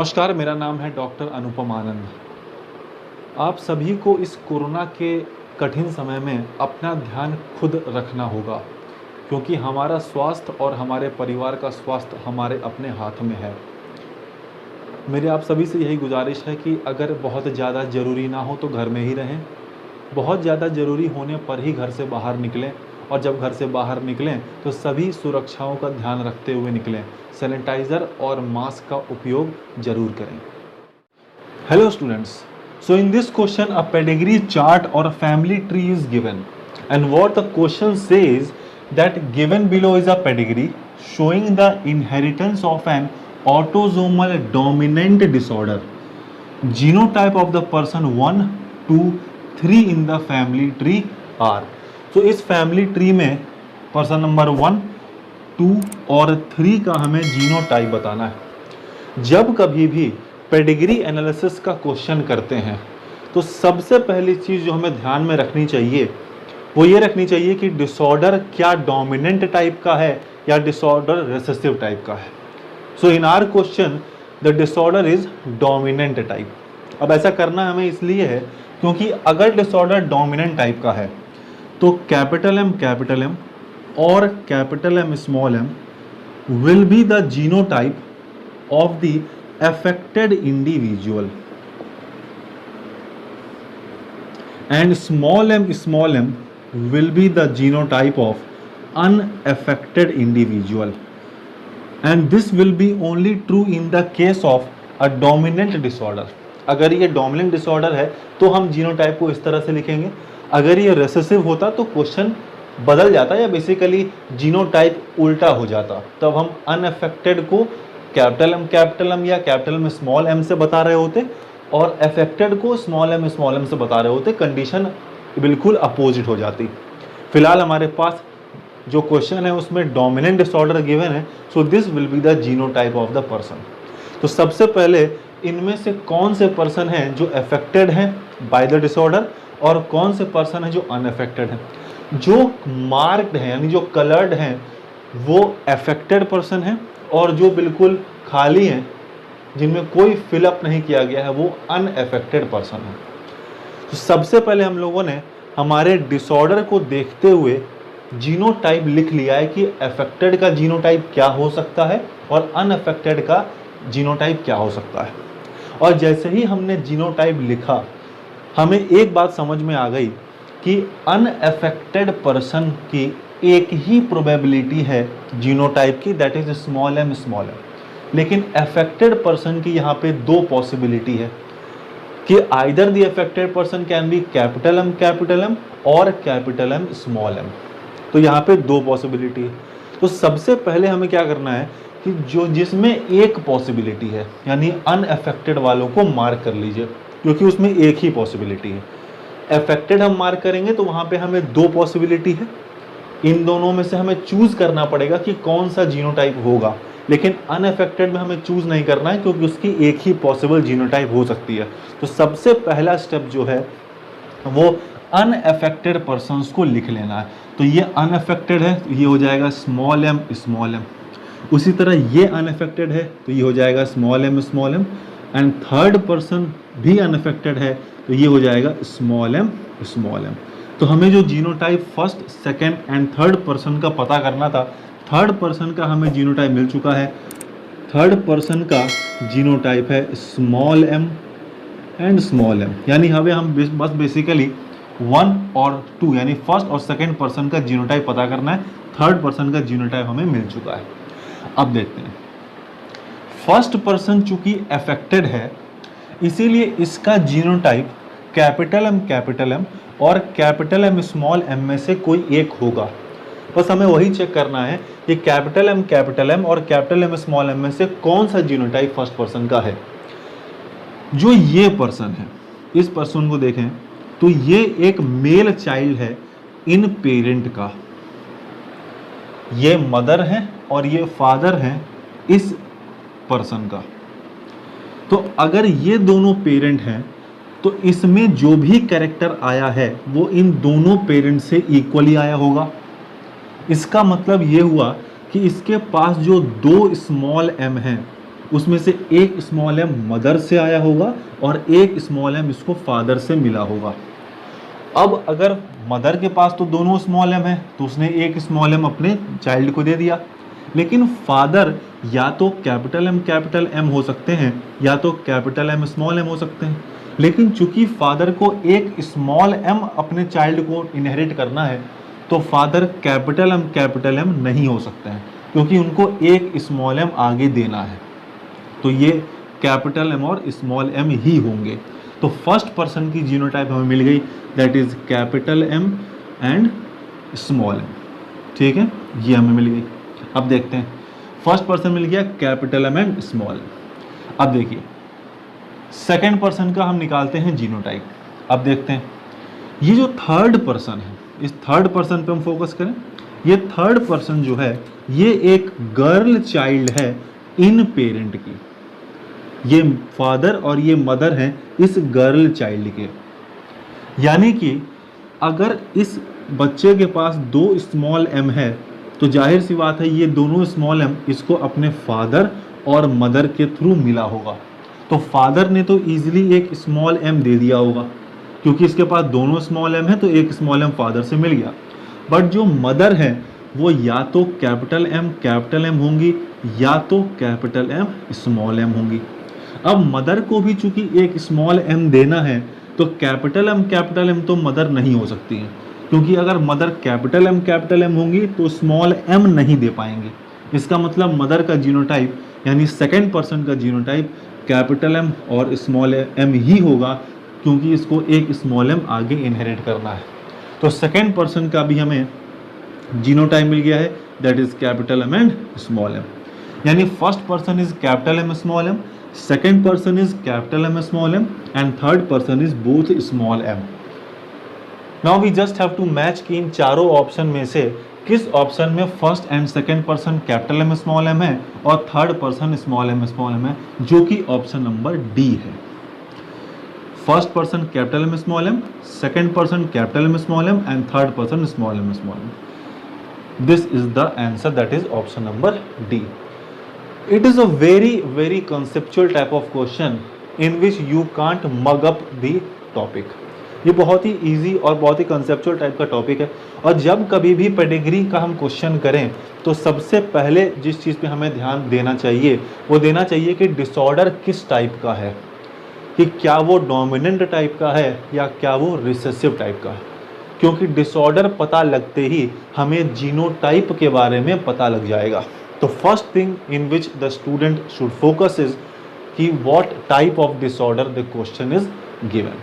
नमस्कार, मेरा नाम है डॉक्टर अनुपम आनंद। आप सभी को इस कोरोना के कठिन समय में अपना ध्यान खुद रखना होगा, क्योंकि हमारा स्वास्थ्य और हमारे परिवार का स्वास्थ्य हमारे अपने हाथ में है। मेरी आप सभी से यही गुजारिश है कि अगर बहुत ज़्यादा ज़रूरी ना हो तो घर में ही रहें, बहुत ज़्यादा ज़रूरी होने पर ही घर से बाहर निकलें, और जब घर से बाहर निकलें तो सभी सुरक्षाओं का ध्यान रखते हुए निकलें। सैनिटाइज़र और मास्क का उपयोग ज़रूर करें। Hello students, so in this question a pedigree chart or a family tree is given, and what the question says that given below is a pedigree showing the inheritance of an autosomal dominant disorder. Genotype of the person 1, 2, 3 in the family tree are. तो इस family tree में person number 1, 2 और 3 का हमें genotype बताना है। जब कभी भी पेडिग्री एनालिसिस का क्वेश्चन करते हैं तो सबसे पहली चीज़ जो हमें ध्यान में रखनी चाहिए वो ये रखनी चाहिए कि डिसऑर्डर क्या डोमिनेंट टाइप का है या डिसऑर्डर रिसेसिव टाइप का है। So in our question the disorder is dominant type. अब ऐसा करना हमें इसलिए है क्योंकि अगर डिसऑर्डर डोमिनेंट टाइप का है तो कैपिटल M और capital M small m will be the genotype of the affected individual, and small m will be the genotype of unaffected individual, and this will be only true in the case of a dominant disorder. अगर ये dominant disorder है तो हम genotype को इस तरह से लिखेंगे। अगर ये रिसेसिव होता तो क्वेश्चन बदल जाता या बेसिकली जीनोटाइप उल्टा हो जाता, तब हम अनअफेक्टेड को कैपिटल M या कैपिटल M स्मॉल m से बता रहे होते और अफेक्टेड को स्मॉल m से बता रहे होते। कंडीशन बिल्कुल अपोजिट हो जाती। फिलहाल हमारे पास जो क्वेश्चन है उसमें डोमिनेंट डिसऑर्डर गिवन है, so this will be the genotype of the person. तो सबसे पहले इनमें से कौन से पर्सन हैं जो अफेक्टेड हैं बाय द डिसऑर्डर और कौन से पर्सन हैं जो अनअफेक्टेड हैं। जो मार्क्ड हैं यानी जो कलर्ड हैं वो अफेक्टेड पर्सन हैं, और जो बिल्कुल खाली हैं जिनमें कोई फिलअप नहीं किया गया है वो अनअफेक्टेड पर्सन हैं। तो सबसे पहले हम लोगों ने हमारे डिसऑर्डर को देखते हुए जीनोटाइप लिख लिया है कि अफेक्टेड का जीनोटाइप क्या हो सकता है और अनअफेक्टेड का जीनोटाइप क्या हो सकता है। और जैसे ही हमने जीनोटाइप लिखा हमें एक बात समझ में आ गई कि अनअफेक्टेड पर्सन की एक ही प्रोबेबिलिटी है जीनोटाइप की, दैट इज स्मॉल m। लेकिन अफेक्टेड पर्सन की यहाँ पे दो पॉसिबिलिटी है कि either the affected person can be capital M और कैपिटल M स्मॉल m। तो यहाँ पे दो पॉसिबिलिटी है। तो सबसे पहले हमें क्या करना है कि जो जिसमें एक पॉसिबिलिटी है यानी अनअफेक्टेड वालों को मार्क कर लीजिए, क्योंकि उसमें एक ही पॉसिबिलिटी है। अफेक्टेड हम मार्क करेंगे तो वहाँ पे हमें दो पॉसिबिलिटी है, इन दोनों में से हमें चूज करना पड़ेगा कि कौन सा जीनोटाइप होगा। लेकिन अनअफेक्टेड में हमें चूज नहीं करना है क्योंकि उसकी एक ही पॉसिबल जीनोटाइप हो सकती है। तो सबसे पहला स्टेप जो है वो अनअफेक्टेड पर्सन्स को लिख लेना है। तो ये अनअफेक्टेड है तो ये हो जाएगा स्मॉल m। उसी तरह ये अनअफेक्टेड है तो ये हो जाएगा small m। And third person भी अनअफेक्टेड है तो ये हो जाएगा स्मॉल m। तो हमें जो genotype first, second and third person का पता करना था, थर्ड पर्सन का हमें जीनोटाइप मिल चुका है। थर्ड पर्सन का जीनोटाइप है small m and small m, यानी हमें हम बस बेसिकली 1 और 2 यानी फर्स्ट और सेकंड पर्सन का जीनोटाइप पता करना है। थर्ड पर्सन का जीनोटाइप हमें मिल चुका है। अब देखते हैं, फर्स्ट पर्सन चूंकि अफेक्टेड है इसीलिए इसका जीनोटाइप कैपिटल M और कैपिटल M स्मॉल m में से कोई एक होगा। बस हमें वही चेक करना है कि कैपिटल M और कैपिटल M स्मॉल m में से कौन सा जीनोटाइप फर्स्ट पर्सन का है। जो ये पर्सन है, इस पर्सन को देखें तो ये एक मेल चाइल्ड है इन पेरेंट का, ये मदर है और ये फादर है इस पर्सन का। तो अगर ये दोनों पेरेंट हैं तो इसमें जो भी कैरेक्टर आया है वो इन दोनों पेरेंट से इक्वली आया होगा। इसका मतलब ये हुआ कि इसके पास जो दो स्मॉल m हैं उसमें से एक स्मॉल एम मदर से आया होगा और एक स्मॉल एम इसको फादर से मिला होगा। अब अगर मदर के पास तो दोनों स्मॉल एम है तो उसने एक स्मॉल एम अपने चाइल्ड को दे दिया, लेकिन फादर या तो कैपिटल एम हो सकते हैं या तो कैपिटल एम स्मॉल एम हो सकते हैं, लेकिन चूंकि फादर को एक स्मॉल एम अपने चाइल्ड को इनहेरिट करना है तो फादर कैपिटल एम नहीं हो सकते हैं, क्योंकि उनको एक स्मॉल एम आगे देना है। तो ये कैपिटल एम और स्मॉल एम ही होंगे। तो फर्स्ट पर्सन की जीनोटाइप हमें मिल गई, that is capital M and small M. ठीक है, ये हमें मिल गई। अब देखते हैं, फर्स्ट पर्सन मिल गया capital M and small M. अब देखिए सेकेंड पर्सन का हम निकालते हैं जीनोटाइप। अब देखते हैं ये जो थर्ड पर्सन है, इस थर्ड पर्सन पे हम फोकस करें। ये थर्ड पर्सन जो है ये एक गर्ल चाइल्ड है इन पेरेंट की, ये फादर और ये मदर हैं इस गर्ल चाइल्ड के। यानी कि अगर इस बच्चे के पास दो स्मॉल एम है तो जाहिर सी बात है ये दोनों स्मॉल एम इसको अपने फादर और मदर के थ्रू मिला होगा। तो फादर ने तो इजीली एक स्मॉल एम दे दिया होगा, क्योंकि इसके पास दोनों स्मॉल एम है तो एक स्मॉल एम फादर से मिल गया। बट जो मदर है वो या तो कैपिटल एम होंगी या तो कैपिटल एम स्मॉल एम होंगी। अब मदर को भी चूंकि एक स्मॉल एम देना है तो कैपिटल एम तो मदर नहीं हो सकती है, क्योंकि अगर मदर कैपिटल एम होंगी तो स्मॉल एम नहीं दे पाएंगे। इसका मतलब मदर का जीनोटाइप यानी सेकेंड पर्सन का जीनोटाइप कैपिटल एम और स्मॉल एम ही होगा, क्योंकि इसको एक स्मॉल एम आगे इनहेरिट करना है। तो सेकेंड पर्सन का भी हमें जीनोटाइप मिल गया है, that is capital M and small M. यानी first person is capital M small M, second person is capital M small M and third person is both small M. Now we just have to match कि इन चारों option में से किस option में first and second person capital M small M है और third person small M है, जो कि ऑप्शन नंबर डी है। First person capital M small M, second person capital M small M and third person small M. This is the answer, that is option number D. It is a very conceptual type of question in which you can't mug up the topic. ये बहुत ही easy और बहुत ही conceptual type का topic है, और जब कभी भी पेडिग्री का हम क्वेश्चन करें तो सबसे पहले जिस चीज़ पे हमें ध्यान देना चाहिए वो देना चाहिए कि डिसऑर्डर किस टाइप का है, कि क्या वो डोमिनेंट टाइप का है या क्या वो रिसेसिव टाइप का है, क्योंकि डिसऑर्डर पता लगते ही हमें जीनोटाइप के बारे में पता लग जाएगा। तो first thing in which the student should focus is कि what type of disorder the question is given.